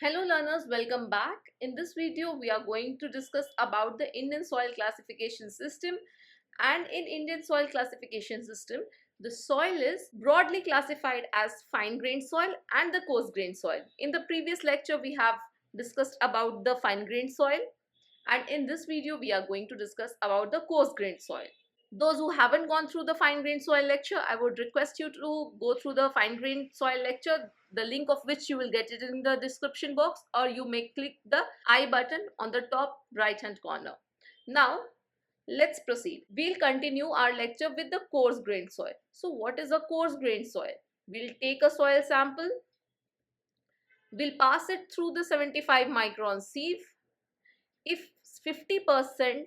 Hello learners, welcome back. In this video, we are going to discuss about the Indian soil classification system. And in Indian soil classification system, the soil is broadly classified as fine-grained soil and the coarse-grained soil. In the previous lecture, we have discussed about the fine-grained soil, and in this video, we are going to discuss about the coarse-grained soil. Those who haven't gone through the fine grained soil lecture, I would request you to go through the fine grained soil lecture, the link of which you will get it in the description box, or you may click the I button on the top right hand corner. Now let's proceed. We'll continue our lecture with the coarse grained soil. So what is a coarse grained soil? We'll take a soil sample, we'll pass it through the 75 micron sieve. If 50%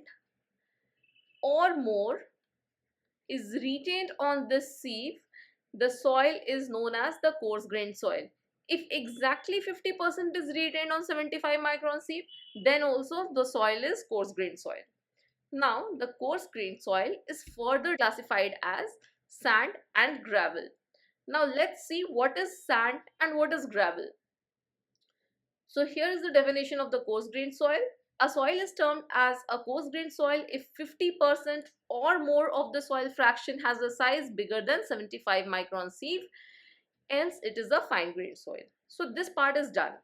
or more is retained on this sieve, the soil is known as the coarse grained soil. If exactly 50% is retained on 75 micron sieve, then also the soil is coarse grained soil. Now the coarse grained soil is further classified as sand and gravel. Now let's see what is sand and what is gravel. So here is the definition of the coarse grained soil. A soil is termed as a coarse-grained soil if 50% or more of the soil fraction has a size bigger than 75 micron sieve. Hence, it is a fine-grained soil. So this part is done.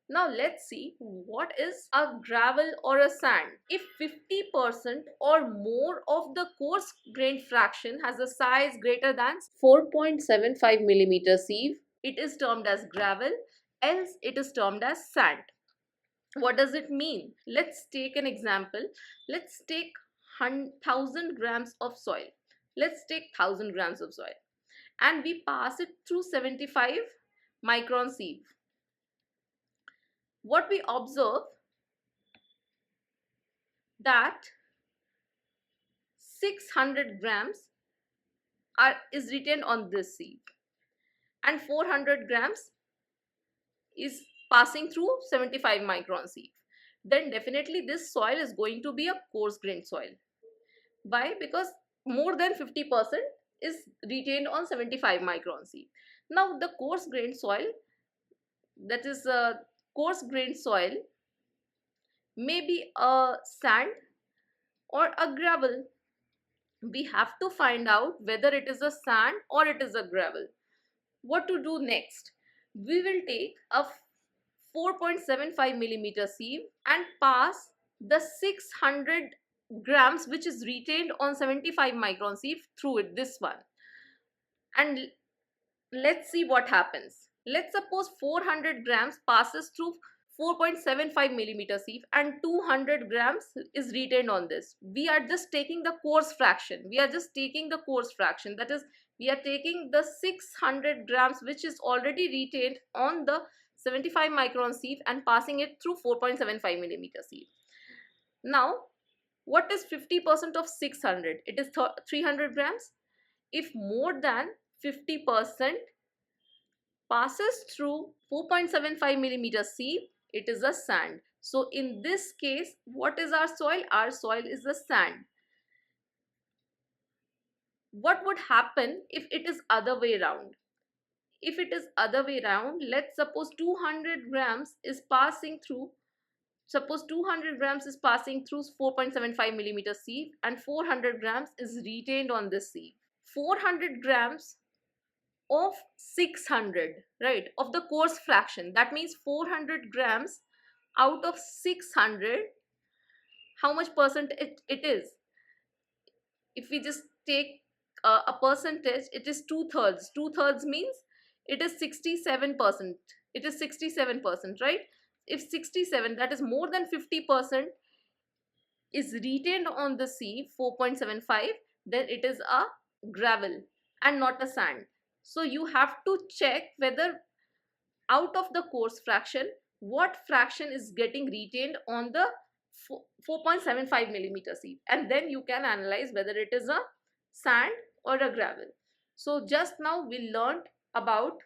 Now let's see what is a gravel or a sand. If 50% or more of the coarse-grained fraction has a size greater than 4.75 millimeter sieve, it is termed as gravel. Else, it is termed as sand. What does it mean? Let's take an example. Let's take 1000 grams of soil. Let's take 1000 grams of soil and we pass it through 75 micron sieve. What we observe that 600 grams is retained on this sieve and 400 grams is passing through 75 micron sieve. Then definitely this soil is going to be a coarse grained soil. Why? Because more than 50% is retained on 75 micron sieve. Now the coarse grained soil, that is a coarse grained soil, may be a sand or a gravel. We have to find out whether it is a sand or it is a gravel. What to do next? We will take a 4.75 millimeter sieve and pass the 600 grams which is retained on 75 micron sieve through it, this one, and let's see what happens. Let's suppose 400 grams passes through 4.75 millimeter sieve and 200 grams is retained on this. We are just taking the coarse fraction. That is, we are taking the 600 grams which is already retained on the 75 micron sieve and passing it through 4.75 millimeter sieve. Now, what is 50% of 600? It is 300 grams. If more than 50% passes through 4.75 millimeter sieve, it is a sand. So in this case, what is our soil? Our soil is a sand. What would happen if it is other way around? If it is other way around, let's suppose 200 grams is passing through 4.75 millimeter sieve and 400 grams is retained on this sieve. 400 grams of 600, right, of the coarse fraction. That means 400 grams out of 600, how much percent it is? If we just take a percentage, it is 2/3. 2/3 means it is 67%. It is 67%, right? If 67, that is more than 50%, is retained on the sieve, 4.75, then it is a gravel and not a sand. So you have to check whether out of the coarse fraction, what fraction is getting retained on the 4.75 millimeter sieve, and then you can analyze whether it is a sand or a gravel. So just now we learned about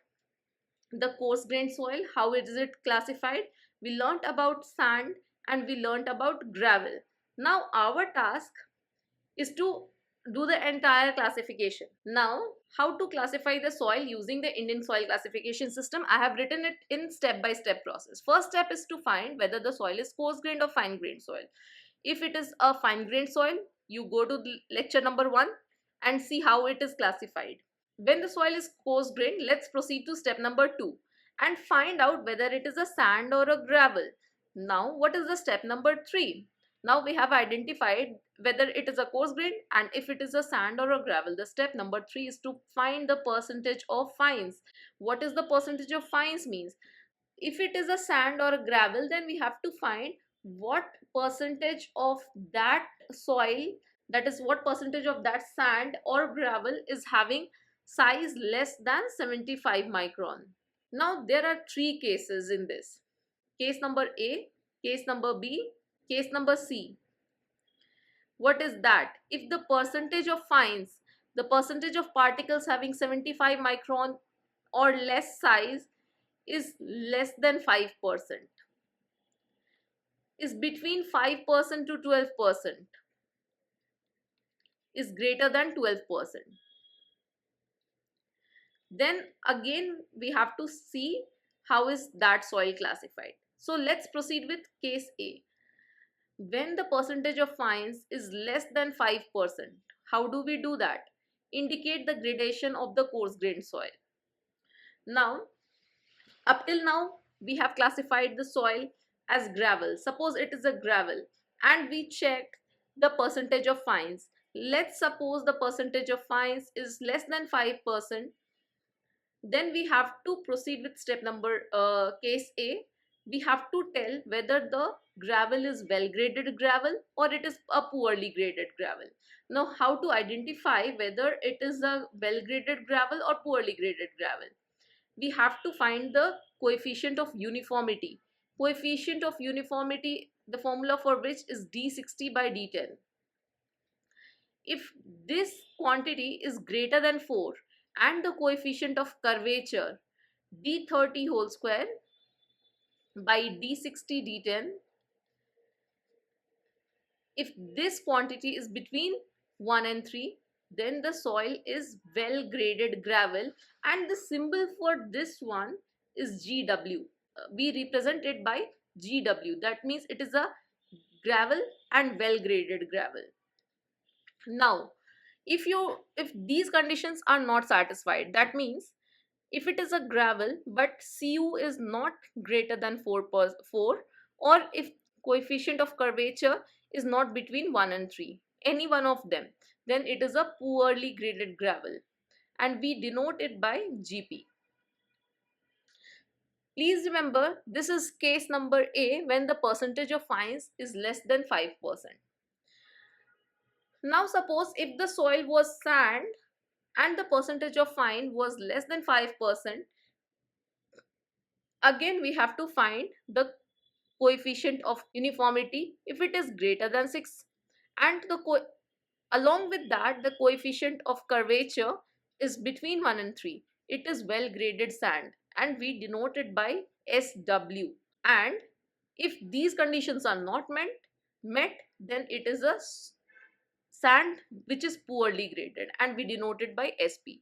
the coarse grained soil, how is it classified. We learned about sand and we learned about gravel. Now our task is to do the entire classification. Now How to classify the soil using the Indian soil classification system? I have written it in step-by-step process. First step is to find whether the soil is coarse-grained or fine-grained soil. If it is a fine-grained soil, you go to lecture number 1 and see how it is classified. When the soil is coarse-grained, let's proceed to step number 2 and find out whether it is a sand or a gravel. Now, what is the step number 3? Now we have identified whether it is a coarse grain and if it is a sand or a gravel. The step number 3 is to find the percentage of fines. What is the percentage of fines means? If it is a sand or a gravel, then we have to find what percentage of that soil, that is what percentage of that sand or gravel is having size less than 75 micron. Now there are 3 cases in this. Case number A, case number B, case number C. What is that? If the percentage of fines, the percentage of particles having 75 micron or less size is less than 5%, is between 5% to 12%, is greater than 12%. Then again we have to see how is that soil classified. So let's proceed with case A. When the percentage of fines is less than 5%, how do we do that? Indicate the gradation of the coarse grained soil. Now, up till now, we have classified the soil as gravel. Suppose it is a gravel and we check the percentage of fines. Let's suppose the percentage of fines is less than 5%. Then we have to proceed with step number case A. We have to tell whether the gravel is well graded gravel or it is a poorly graded gravel. Now, how to identify whether it is a well graded gravel or poorly graded gravel? We have to find the coefficient of uniformity. Coefficient of uniformity, the formula for which is D60 by D10. If this quantity is greater than 4 and the coefficient of curvature D30 whole square by D60 D10, if this quantity is between 1 and 3, then the soil is well graded gravel, and the symbol for this one is GW. We represent it by GW. That means it is a gravel and well graded gravel. Now, if these conditions are not satisfied, that means if it is a gravel but Cu is not greater than 4 or if coefficient of curvature is not between 1 and 3, any one of them, then it is a poorly graded gravel and we denote it by Gp. Please remember, this is case number A when the percentage of fines is less than 5%. Now suppose if the soil was sand and the percentage of fine was less than 5%, again we have to find the coefficient of uniformity if it is greater than 6, and along with that the coefficient of curvature is between 1 and 3. It is well graded sand and we denote it by SW. And if these conditions are not met, then it is a sand which is poorly graded and we denote it by SP.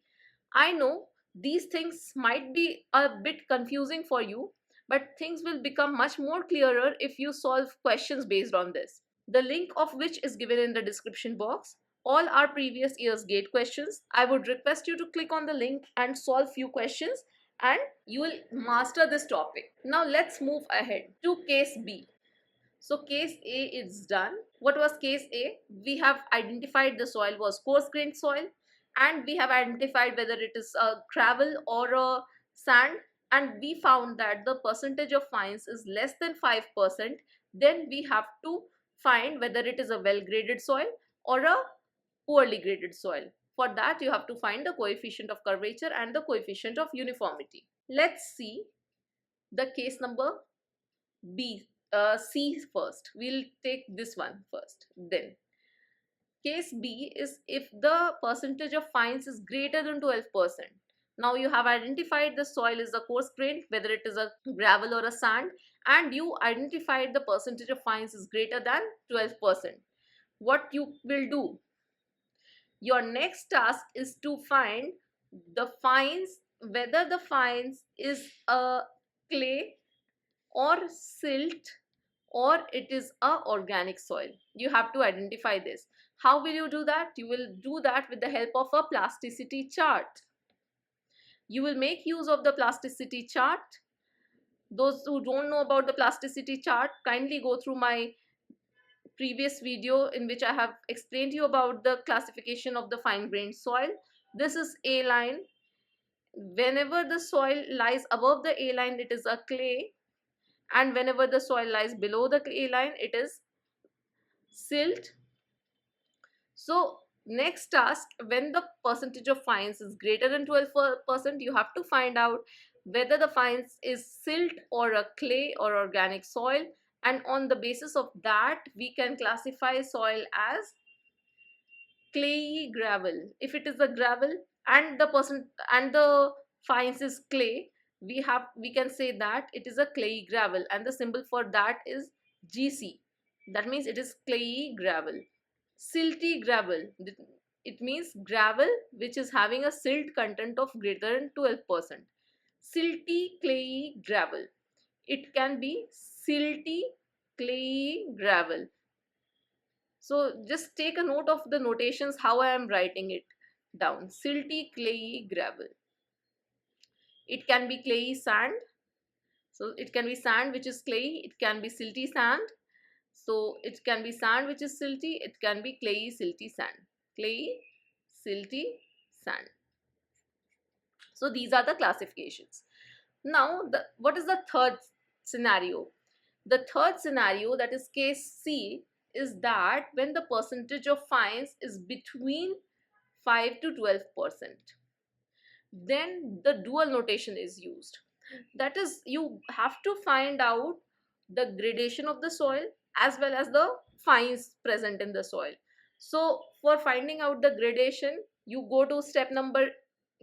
I know these things might be a bit confusing for you, but things will become much more clearer if you solve questions based on this, the link of which is given in the description box. All our previous year's GATE questions. I would request you to click on the link and solve few questions and you will master this topic. Now let's move ahead to case B. So case A is done. What was case A? We have identified the soil was coarse grained soil and we have identified whether it is a gravel or a sand, and we found that the percentage of fines is less than 5%. Then we have to find whether it is a well graded soil or a poorly graded soil. For that you have to find the coefficient of curvature and the coefficient of uniformity. Let's see the case number C first. We'll take this one first. Then case B is if the percentage of fines is greater than 12%. Now you have identified the soil is a coarse grained, whether it is a gravel or a sand, and you identified the percentage of fines is greater than 12%. What you will do? Your next task is to find the fines, whether the fines is a clay or silt or it is a organic soil. You have to identify this. How will you do that? You will do that with the help of a plasticity chart. You will make use of the plasticity chart. Those who don't know about the plasticity chart, kindly go through my previous video in which I have explained to you about the classification of the fine-grained soil. This is A line. Whenever the soil lies above the A line, it is a clay, and whenever the soil lies below the A line, it is silt. So next task, when the percentage of fines is greater than 12%, you have to find out whether the fines is silt or a clay or organic soil, and on the basis of that we can classify soil as clayey gravel. If it is a gravel and the fines is clay, we can say that it is a clayey gravel, and the symbol for that is GC. That means it is clayey gravel. Silty gravel, it means gravel which is having a silt content of greater than 12%. Silty clayey gravel, it can be silty clayey gravel. So just take a note of the notations how I am writing it down. Silty clayey gravel. It can be clayey sand. So it can be sand which is clayey. It can be silty sand. So it can be sand which is silty. It can be clayey silty sand. Clayey silty sand. So these are the classifications. Now what is the third scenario? The third scenario, that is case C, is that when the percentage of fines is between 5 to 12%, then the dual notation is used. That is, you have to find out the gradation of the soil as well as the fines present in the soil. So for finding out the gradation, you go to step number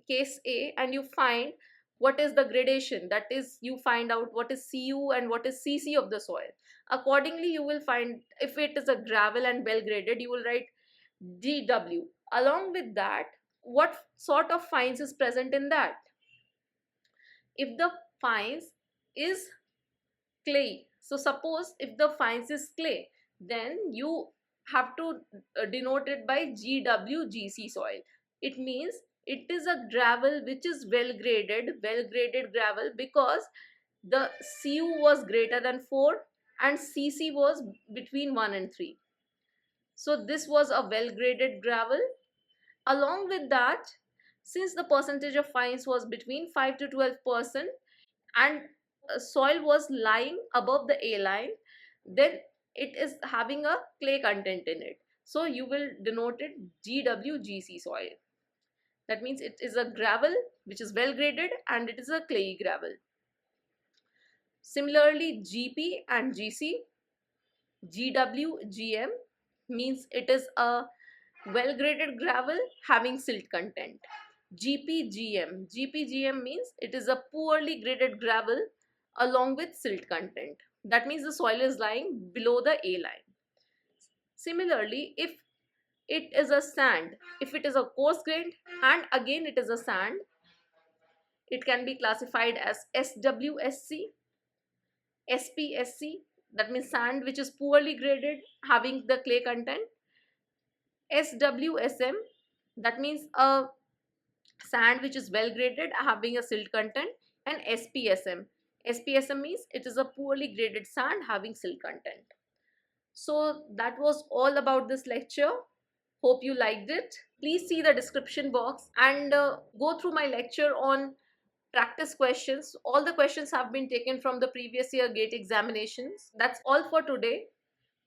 case A and you find what is the gradation. That is, you find out what is Cu and what is Cc of the soil. Accordingly, you will find, if it is a gravel and well graded, you will write GW. Along with that, what sort of fines is present in that? If the fines is clay, so suppose if the fines is clay, then you have to denote it by GWGC soil. It means it is a gravel which is well graded gravel, because the Cu was greater than 4 and Cc was between 1 and 3. So this was a well graded gravel. Along with that, since the percentage of fines was between 5 to 12% and soil was lying above the A line, then it is having a clay content in it. So you will denote it GWGC soil. That means it is a gravel which is well graded and it is a clayey gravel. Similarly, GP and GC, GWGM means it is a well graded gravel having silt content. GPGM means it is a poorly graded gravel along with silt content. That means the soil is lying below the A line. Similarly, if it is a sand, if it is a coarse grained and again it is a sand, it can be classified as SWSC, SPSC, that means sand which is poorly graded having the clay content. SWSM, that means a sand which is well graded having a silt content. And SPSM means it is a poorly graded sand having silt content. So that was all about this lecture. Hope you liked it. Please see the description box and go through my lecture on practice questions. All the questions have been taken from the previous year GATE examinations. That's all for today.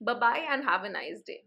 Bye bye and have a nice day.